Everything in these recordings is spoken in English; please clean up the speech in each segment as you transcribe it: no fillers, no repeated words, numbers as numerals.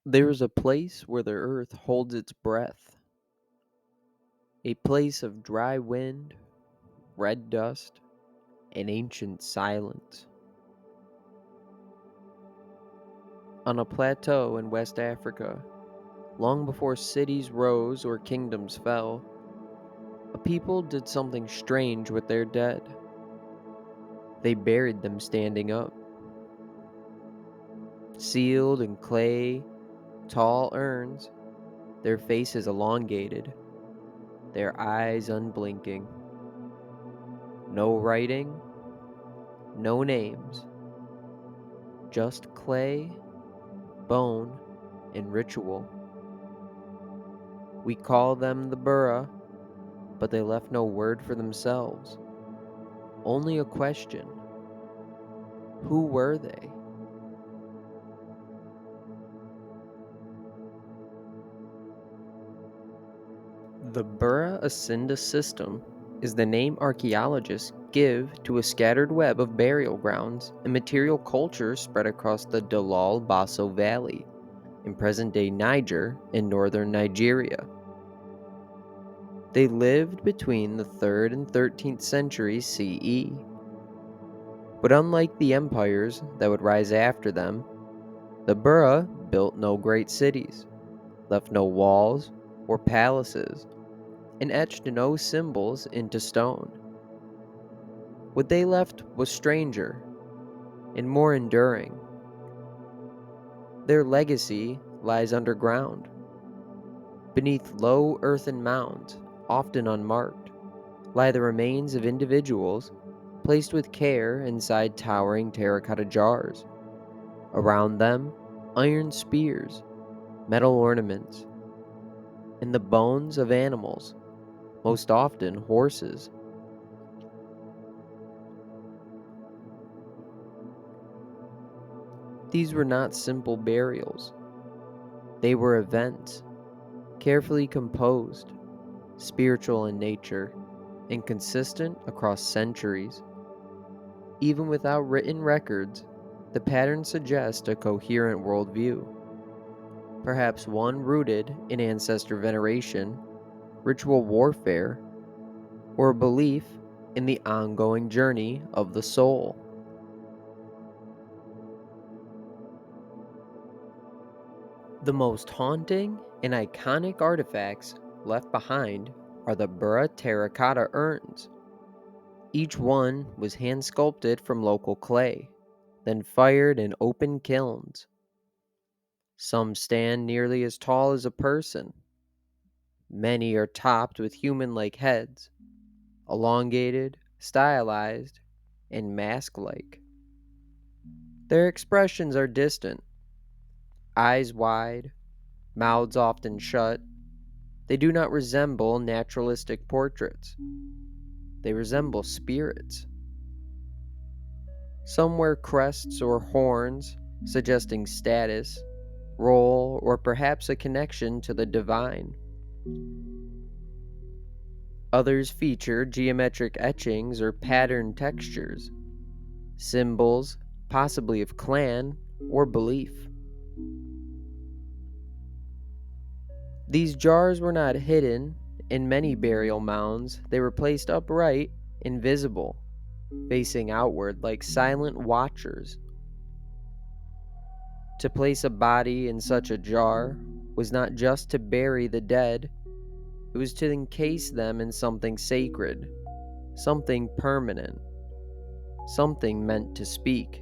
There is a place where the earth holds its breath, a place of dry wind, red dust, and ancient silence. On a plateau in West Africa, long before cities rose or kingdoms fell, a people did something strange with their dead. They buried them standing up, sealed in clay, tall urns, their faces elongated, their eyes unblinking. No writing, no names, just clay, bone, and ritual. We call them the Bura, but they left no word for themselves, only a question. Who were they? The Bura Acinda system is the name archaeologists give to a scattered web of burial grounds and material cultures spread across the Dalal Basso Valley in present-day Niger and northern Nigeria. They lived between the 3rd and 13th centuries CE. But unlike the empires that would rise after them, the Bura built no great cities, left no walls or palaces, and etched no symbols into stone. What they left was stranger and more enduring. Their legacy lies underground, beneath low earthen mounds, often unmarked, lie the remains of individuals placed with care inside towering terracotta jars. Around them, iron spears, metal ornaments, and the bones of animals, most often horses. These were not simple burials. They were events, carefully composed, spiritual in nature, and consistent across centuries. Even without written records, the patterns suggest a coherent worldview, perhaps one rooted in ancestor veneration, ritual warfare, or a belief in the ongoing journey of the soul. The most haunting and iconic artifacts left behind are the Bura terracotta urns. Each one was hand sculpted from local clay, then fired in open kilns. Some stand nearly as tall as a person. Many are topped with human-like heads, elongated, stylized, and mask-like. Their expressions are distant, eyes wide, mouths often shut. They do not resemble naturalistic portraits. They resemble spirits. Some wear crests or horns, suggesting status, role, or perhaps a connection to the divine. Others feature geometric etchings or patterned textures, symbols, possibly of clan or belief. These jars were not hidden in many burial mounds, they were placed upright, invisible, facing outward like silent watchers. To place a body in such a jar was not just to bury the dead, it was to encase them in something sacred, something permanent, something meant to speak.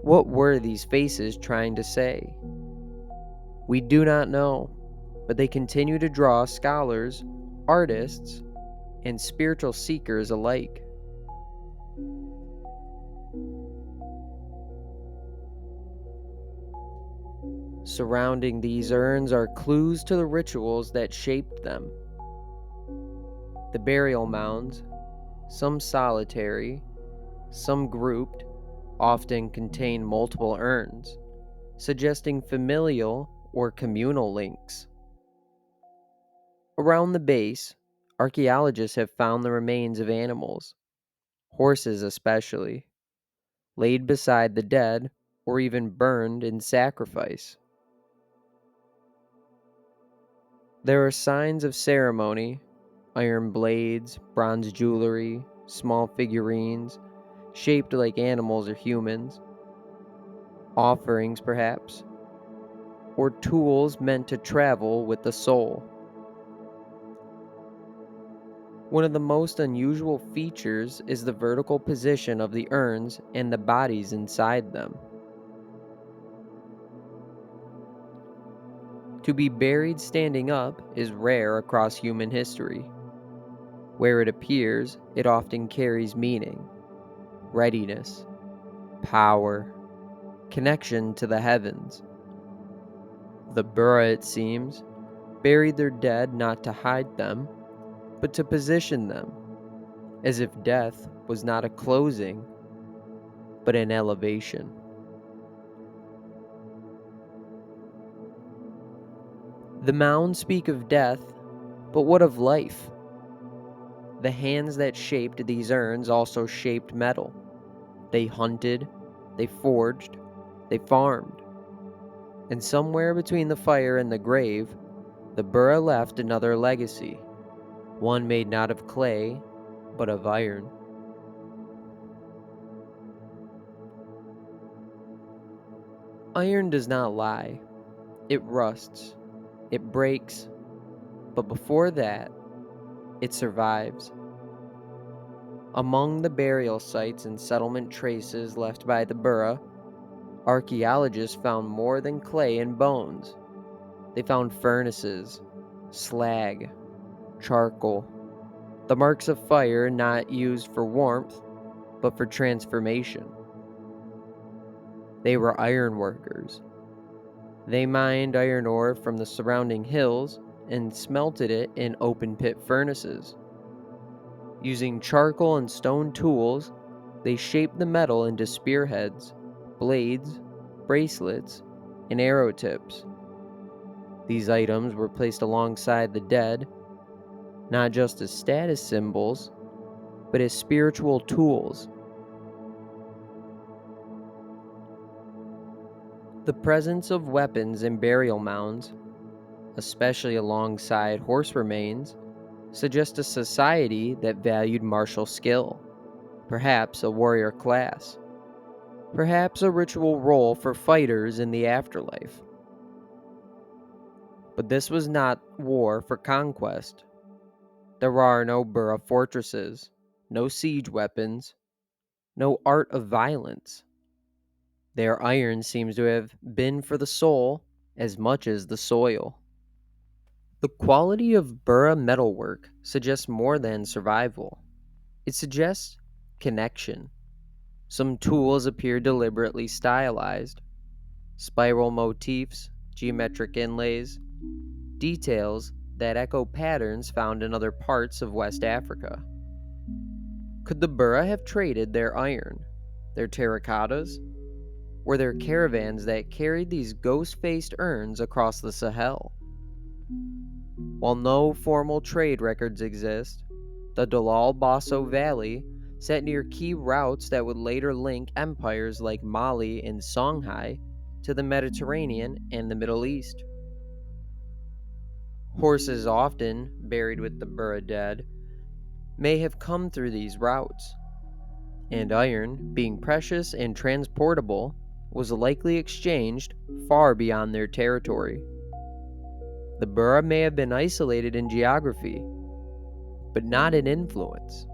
What were these faces trying to say? We do not know, but they continue to draw scholars, artists, and spiritual seekers alike. Surrounding these urns are clues to the rituals that shaped them. The burial mounds, some solitary, some grouped, often contain multiple urns, suggesting familial or communal links. Around the base, archaeologists have found the remains of animals, horses especially, laid beside the dead or even burned in sacrifice. There are signs of ceremony: iron blades, bronze jewelry, small figurines shaped like animals or humans, offerings perhaps, or tools meant to travel with the soul. One of the most unusual features is the vertical position of the urns and the bodies inside them. To be buried standing up is rare across human history. Where it appears, it often carries meaning, readiness, power, connection to the heavens. The Bura, it seems, buried their dead not to hide them, but to position them, as if death was not a closing, but an elevation. The mounds speak of death, but what of life? The hands that shaped these urns also shaped metal. They hunted, they forged, they farmed. And somewhere between the fire and the grave, the Bura left another legacy, one made not of clay, but of iron. Iron does not lie. It rusts, it breaks, but before that, it survives. Among the burial sites and settlement traces left by the Bura, archaeologists found more than clay and bones. They found furnaces, slag, charcoal, the marks of fire not used for warmth, but for transformation. They were iron workers. They mined iron ore from the surrounding hills and smelted it in open pit furnaces. Using charcoal and stone tools, they shaped the metal into spearheads, blades, bracelets, and arrow tips. These items were placed alongside the dead, not just as status symbols, but as spiritual tools. The presence of weapons in burial mounds, especially alongside horse remains, suggests a society that valued martial skill, perhaps a warrior class, perhaps a ritual role for fighters in the afterlife. But this was not war for conquest. There are no Bura fortresses, no siege weapons, no art of violence. Their iron seems to have been for the soul as much as the soil. The quality of Bura metalwork suggests more than survival. It suggests connection. Some tools appear deliberately stylized: spiral motifs, geometric inlays, details that echo patterns found in other parts of West Africa. Could the Bura have traded their iron, their terracottas? Were there caravans that carried these ghost-faced urns across the Sahel? While no formal trade records exist, the Dalal Basso Valley sat near key routes that would later link empires like Mali and Songhai to the Mediterranean and the Middle East. Horses, often buried with the Bura dead, may have come through these routes, and iron, being precious and transportable, was likely exchanged far beyond their territory. The Bura may have been isolated in geography, but not in influence.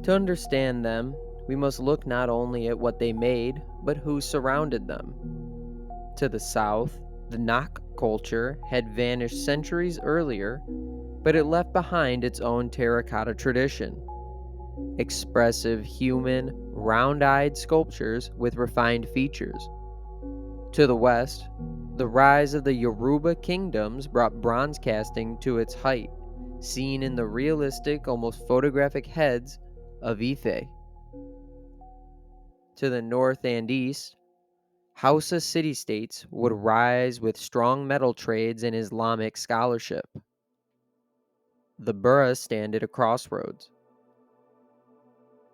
To understand them, we must look not only at what they made, but who surrounded them. To the south, the Nak culture had vanished centuries earlier, but it left behind its own terracotta tradition. Expressive, human, round-eyed sculptures with refined features. To the west, the rise of the Yoruba kingdoms brought bronze casting to its height, seen in the realistic, almost photographic heads of Ife. To the north and east, Hausa city-states would rise with strong metal trades and Islamic scholarship. The Bura stand at a crossroads.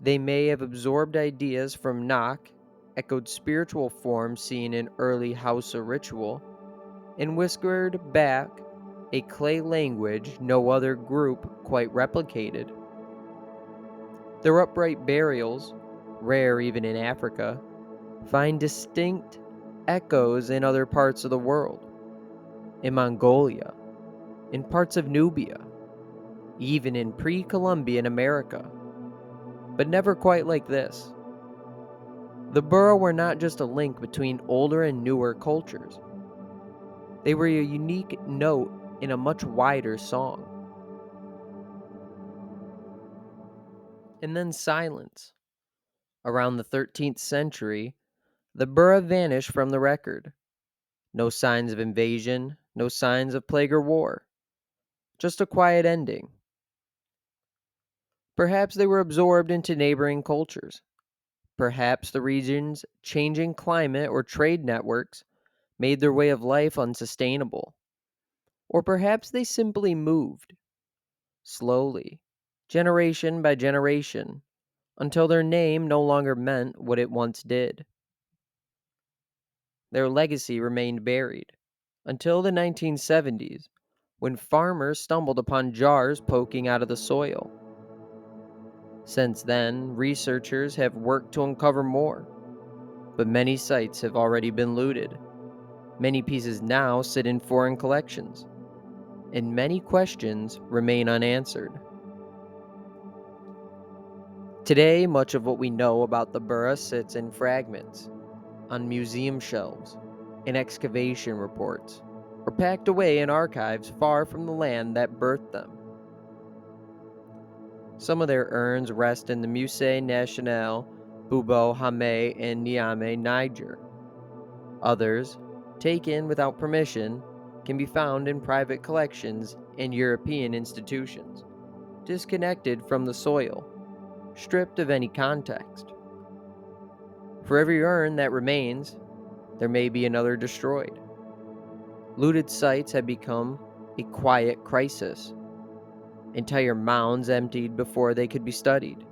They may have absorbed ideas from Nak, echoed spiritual forms seen in early Hausa ritual, and whispered back a clay language no other group quite replicated. Their upright burials, rare even in Africa, find distinct echoes in other parts of the world, in Mongolia, in parts of Nubia, even in pre Columbian America, but never quite like this. The Bura were not just a link between older and newer cultures, they were a unique note in a much wider song. And then silence. Around the 13th century, the Bura vanished from the record. No signs of invasion, no signs of plague or war, just a quiet ending. Perhaps they were absorbed into neighboring cultures. Perhaps the region's changing climate or trade networks made their way of life unsustainable. Or perhaps they simply moved, slowly, generation by generation, until their name no longer meant what it once did. Their legacy remained buried until the 1970s, when farmers stumbled upon jars poking out of the soil. Since then, researchers have worked to uncover more, but many sites have already been looted. Many pieces now sit in foreign collections, and many questions remain unanswered. Today, much of what we know about the Bura sits in fragments, on museum shelves, in excavation reports, or packed away in archives far from the land that birthed them. Some of their urns rest in the Musée National Bubo Hame in Niamey, Niger. Others, taken without permission, can be found in private collections and European institutions, disconnected from the soil, stripped of any context. For every urn that remains, there may be another destroyed. Looted sites have become a quiet crisis. Entire mounds emptied before they could be studied.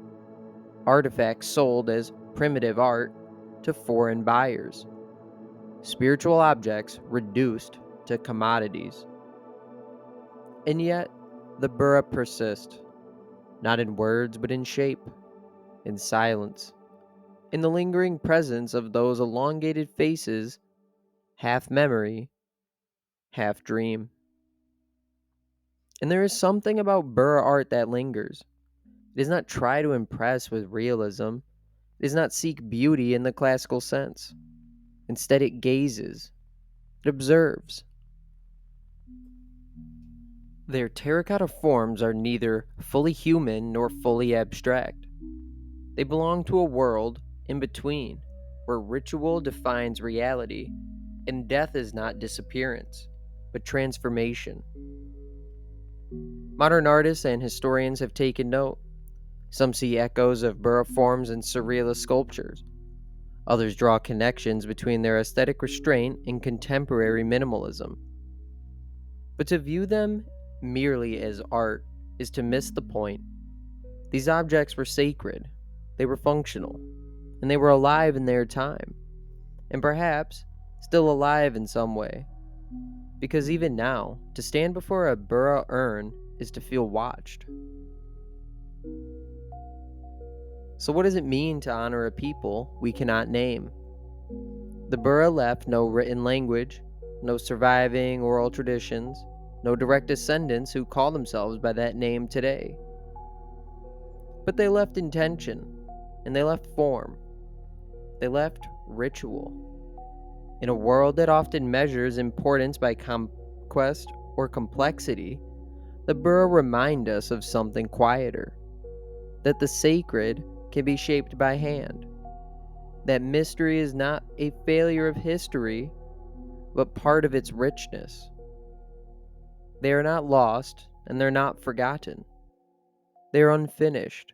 Artifacts sold as primitive art to foreign buyers. Spiritual objects reduced to commodities. And yet, the Bura persist, not in words but in shape, in silence, in the lingering presence of those elongated faces, half memory, half dream. And there is something about Bura art that lingers. It does not try to impress with realism. It does not seek beauty in the classical sense. Instead, it gazes, it observes. Their terracotta forms are neither fully human nor fully abstract. They belong to a world in between, where ritual defines reality, and death is not disappearance, but transformation. Modern artists and historians have taken note. Some see echoes of Bura forms in surrealist sculptures. Others draw connections between their aesthetic restraint and contemporary minimalism. But to view them merely as art is to miss the point. These objects were sacred, they were functional, and they were alive in their time, and perhaps still alive in some way. Because even now, to stand before a Bura urn is to feel watched. So, what does it mean to honor a people we cannot name? The Bura left no written language, no surviving oral traditions, no direct descendants who call themselves by that name today. But they left intention, and they left form. They left ritual. In a world that often measures importance by conquest or complexity, the Bura remind us of something quieter, that the sacred can be shaped by hand, that mystery is not a failure of history, but part of its richness. They are not lost, and they're not forgotten. They are unfinished,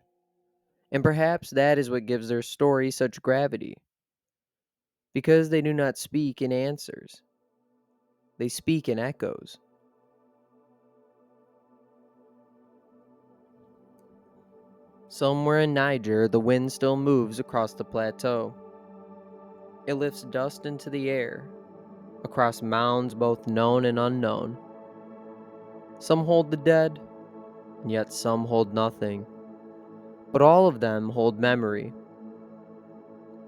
and perhaps that is what gives their story such gravity, because they do not speak in answers, they speak in echoes. Somewhere in Niger, the wind still moves across the plateau. It lifts dust into the air, across mounds both known and unknown. Some hold the dead, and yet some hold nothing. But all of them hold memory.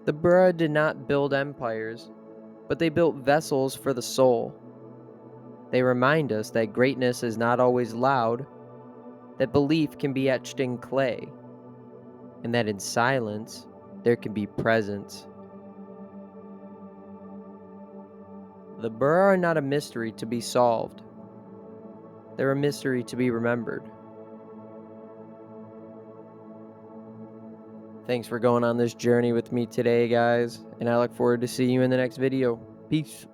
The Bura did not build empires, but they built vessels for the soul. They remind us that greatness is not always loud, that belief can be etched in clay, and that in silence there can be presence. The Bura are not a mystery to be solved. They're a mystery to be remembered. Thanks for going on this journey with me today, guys, and I look forward to seeing you in the next video. Peace.